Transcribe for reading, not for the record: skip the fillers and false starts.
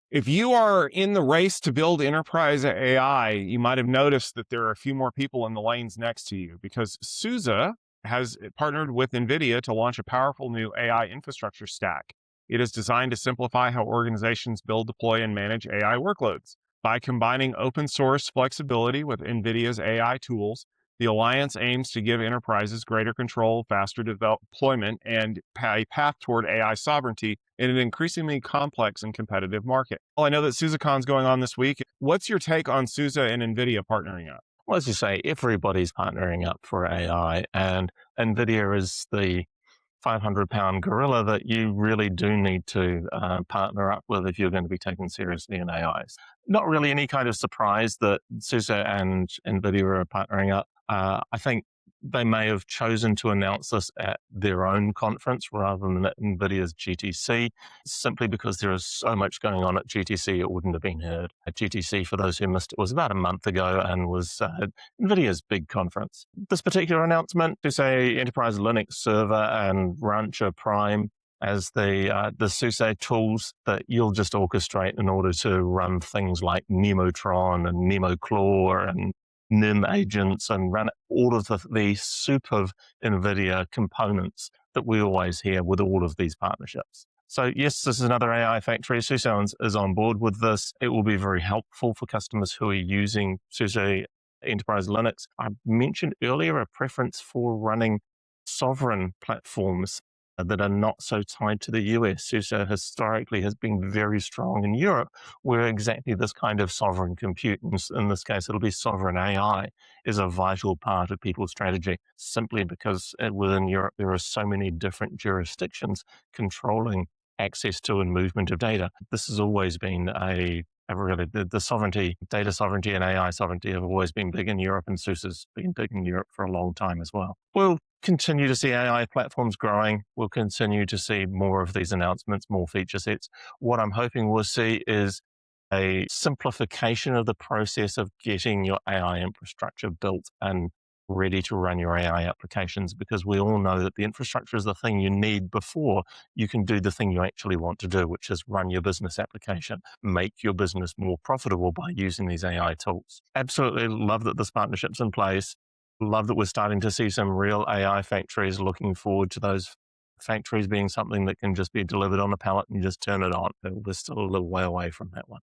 If you are in the race to build enterprise AI, you might have noticed that there are a few more people in the lanes next to you because SUSE has partnered with NVIDIA to launch a powerful new AI infrastructure stack. It is designed to simplify how organizations build, deploy, and manage AI workloads. By combining open source flexibility with NVIDIA's AI tools, the alliance aims to give enterprises greater control, faster deployment, and a path toward AI sovereignty in an increasingly complex and competitive market. Well, I know that SUSECon's going on this week. What's your take on SUSE and NVIDIA partnering up? Well, as you say, everybody's partnering up for AI, and NVIDIA is the 500-pound gorilla that you really do need to partner up with if you're going to be taken seriously in AI. Not really any kind of surprise that SUSE and NVIDIA are partnering up. I think they may have chosen to announce this at their own conference rather than at NVIDIA's GTC, simply because there is so much going on at GTC, it wouldn't have been heard. At GTC, for those who missed it, was about a month ago and was NVIDIA's big conference. This particular announcement to say Enterprise Linux Server and Rancher Prime as the SUSE tools that you'll just orchestrate in order to run things like Nemotron and NemoClaw and NIM agents and run all of the soup of NVIDIA components that we always hear with all of these partnerships. So yes, this is another AI factory. SUSE is on board with this. It will be very helpful for customers who are using SUSE Enterprise Linux. I mentioned earlier a preference for running sovereign platforms that are not so tied to the US. SUSE historically has been very strong in Europe, where exactly this kind of sovereign compute, and in this case, it'll be sovereign AI, is a vital part of people's strategy, simply because within Europe, there are so many different jurisdictions controlling access to and movement of data. This has always been really, the sovereignty, data sovereignty and AI sovereignty have always been big in Europe, and SUSE has been big in Europe for a long time as well. We'll continue to see AI platforms growing. We'll continue to see more of these announcements, more feature sets. What I'm hoping we'll see is a simplification of the process of getting your AI infrastructure built and ready to run your AI applications, because we all know that the infrastructure is the thing you need before you can do the thing you actually want to do, which is run your business application, make your business more profitable by using these AI tools. Absolutely love that this partnership's in place. Love that we're starting to see some real AI factories. Looking forward to those factories being something that can just be delivered on a pallet and you just turn it on. We're still a little way away from that one.